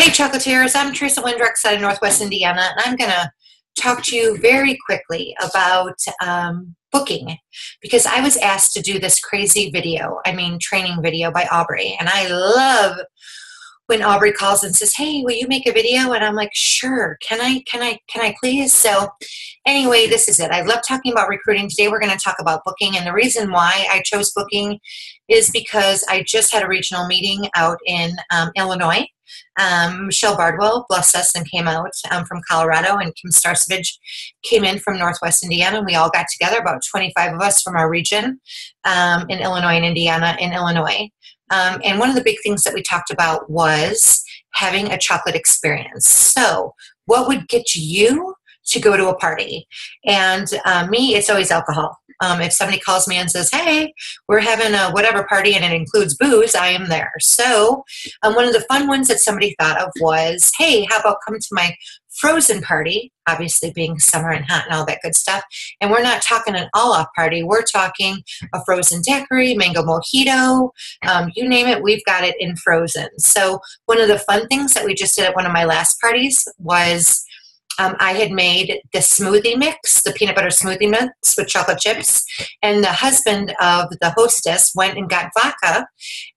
Hey chocolatiers, I'm Teresa Windrex out of Northwest Indiana, and I'm going to talk to you very quickly about booking, because I was asked to do this crazy video, training video by Aubrey, and I love when Aubrey calls and says, hey, will you make a video? And I'm like, sure, can I please? So anyway, this is it. I love talking about recruiting. Today we're going to talk about booking, and the reason why I chose booking is because I just had a regional meeting out in Illinois. Michelle Bardwell blessed us and came out from Colorado, and Kim Starcevich came in from Northwest Indiana, and we all got together, about 25 of us from our region in Illinois and Indiana in Illinois. And one of the big things that we talked about was having a chocolate experience. So what would get you to go to a party? And me, it's always alcohol. If somebody calls me and says, hey, we're having a whatever party and it includes booze, I am there. So one of the fun ones that somebody thought of was, hey, how about come to my frozen party, obviously being summer and hot and all that good stuff. And we're not talking an all-off party. We're talking a frozen daiquiri, mango mojito, you name it, we've got it in frozen. So one of the fun things that we just did at one of my last parties was I had made the smoothie mix, the peanut butter smoothie mix with chocolate chips, and the husband of the hostess went and got vodka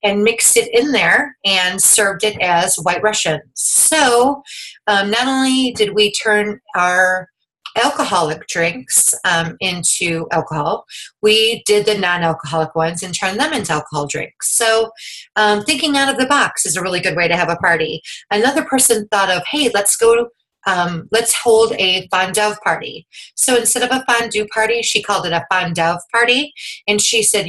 and mixed it in there and served it as White Russians. So not only did we turn our alcoholic drinks into alcohol, we did the non-alcoholic ones and turned them into alcohol drinks. So thinking out of the box is a really good way to have a party. Another person thought of, hey, let's hold a fondue party. So instead of a fondue party, she called it a fondue party. And she said,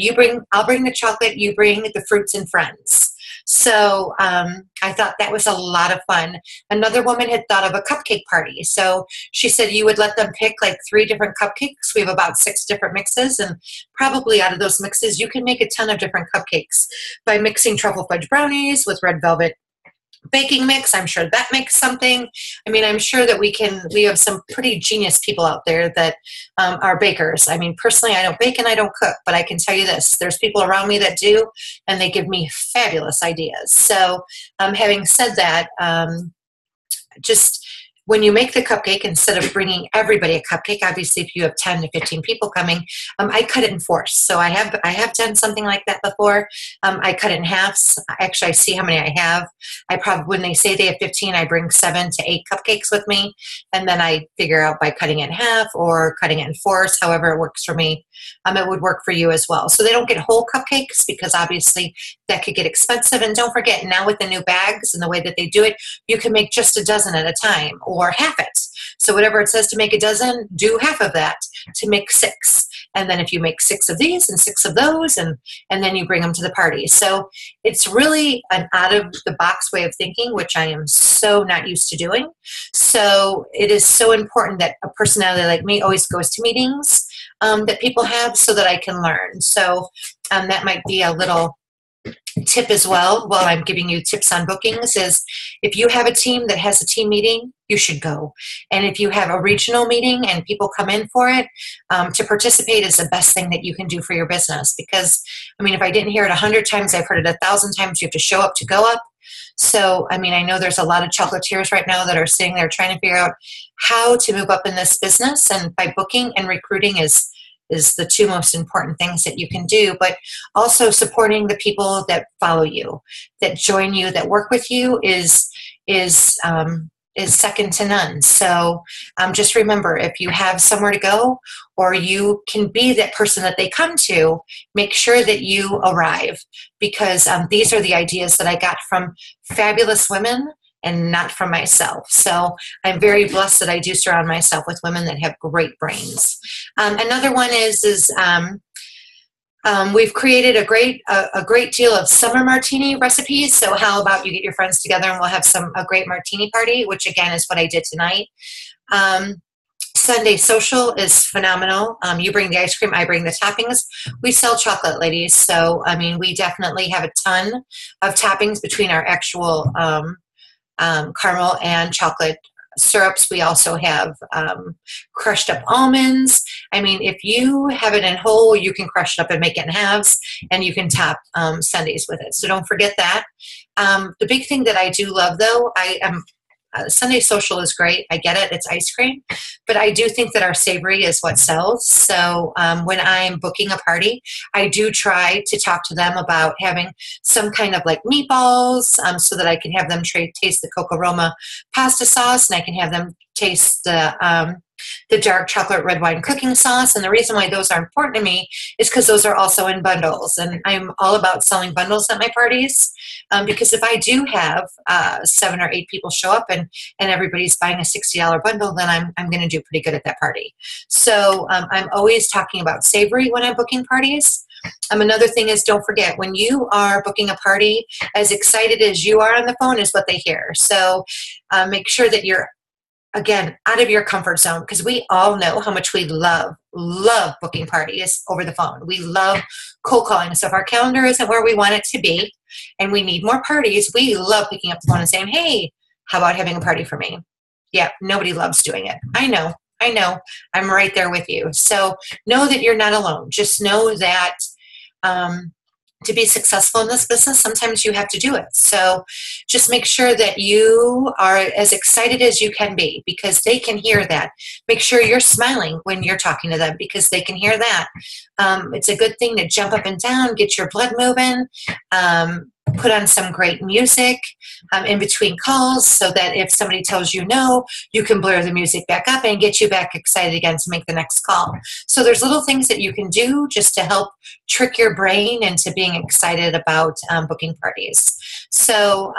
I'll bring the chocolate, you bring the fruits and friends. So I thought that was a lot of fun. Another woman had thought of a cupcake party. So she said you would let them pick like 3 different cupcakes. We have about 6 different mixes, and probably out of those mixes, you can make a ton of different cupcakes by mixing truffle fudge brownies with red velvet baking mix. I'm sure that makes something. I'm sure that we have some pretty genius people out there that are bakers. Personally, I don't bake and I don't cook, but I can tell you this, there's people around me that do, and they give me fabulous ideas. So having said that, just when you make the cupcake, instead of bringing everybody a cupcake, obviously if you have 10 to 15 people coming, I cut it in 4s. So I have done something like that before. I cut it in halves. Actually, I see how many I have. When they say they have 15, I bring 7 to 8 cupcakes with me, and then I figure out by cutting it in half or cutting it in 4s, however it works for me. It would work for you as well. So they don't get whole cupcakes, because obviously that could get expensive. And don't forget, now with the new bags and the way that they do it, you can make just a dozen at a time, or half it. So whatever it says to make a dozen, do half of that to make 6. And then if you make 6 of these and 6 of those, and then you bring them to the party. So it's really an out of the box way of thinking, which I am so not used to doing. So it is so important that a personality like me always goes to meetings that people have, so that I can learn. So that might be a little tip as well, while I'm giving you tips on bookings, is if you have a team that has a team meeting, you should go. And if you have a regional meeting and people come in for it, to participate is the best thing that you can do for your business. Because, if I didn't hear it 100 times, I've heard it 1,000 times. You have to show up to go up. So, I know there's a lot of chocolatiers right now that are sitting there trying to figure out how to move up in this business. And by booking and recruiting is the 2 most important things that you can do, but also supporting the people that follow you, that join you, that work with you is second to none. So just remember, if you have somewhere to go, or you can be that person that they come to, make sure that you arrive, because these are the ideas that I got from fabulous women and not from myself. So I'm very blessed that I do surround myself with women that have great brains. Another one is we've created a great deal of summer martini recipes. So how about you get your friends together and we'll have a great martini party, which again is what I did tonight. Sunday social is phenomenal. You bring the ice cream, I bring the toppings. We sell chocolate, ladies. So, we definitely have a ton of toppings between our actual caramel and chocolate syrups. We also have crushed up almonds. I mean, if you have it in whole, you can crush it up and make it in halves, and you can top sundaes with it. So don't forget that. The big thing that I do love, though, I am Sunday social is great. I get it. It's ice cream. But I do think that our savory is what sells. So when I'm booking a party, I do try to talk to them about having some kind of like meatballs so that I can have them taste the Coca-Roma pasta sauce, and I can have them taste the dark chocolate red wine cooking sauce. And the reason why those are important to me is because those are also in bundles. And I'm all about selling bundles at my parties because if I do have 7 or 8 people show up and everybody's buying a $60 bundle, then I'm going to do pretty good at that party. So I'm always talking about savory when I'm booking parties. Another thing is, don't forget, when you are booking a party, as excited as you are on the phone is what they hear. So make sure that you're, again, out of your comfort zone, because we all know how much we love booking parties over the phone. We love cold calling. So if our calendar isn't where we want it to be and we need more parties, we love picking up the phone and saying, hey, how about having a party for me? Yeah, nobody loves doing it. I know. I'm right there with you. So know that you're not alone. Just know that to be successful in this business, sometimes you have to do it. So just make sure that you are as excited as you can be, because they can hear that. Make sure you're smiling when you're talking to them, because they can hear that. It's a good thing to jump up and down, get your blood moving, put on some great music in between calls so that if somebody tells you no, you can blur the music back up and get you back excited again to make the next call. So there's little things that you can do just to help trick your brain into being excited about booking parties. So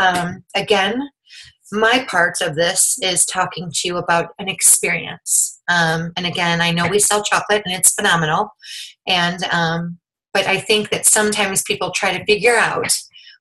again, my part of this is talking to you about an experience. And again, I know we sell chocolate and it's phenomenal. And but I think that sometimes people try to figure out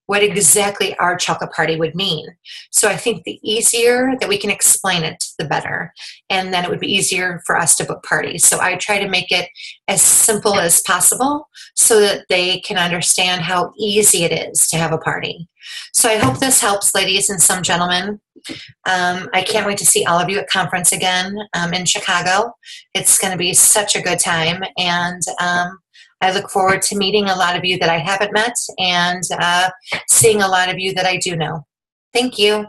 what exactly our chocolate party would mean. So I think the easier that we can explain it, the better. And then it would be easier for us to book parties. So I try to make it as simple as possible so that they can understand how easy it is to have a party. So I hope this helps, ladies and some gentlemen. I can't wait to see all of you at conference again in Chicago. It's going to be such a good time. And I look forward to meeting a lot of you that I haven't met and seeing a lot of you that I do know. Thank you.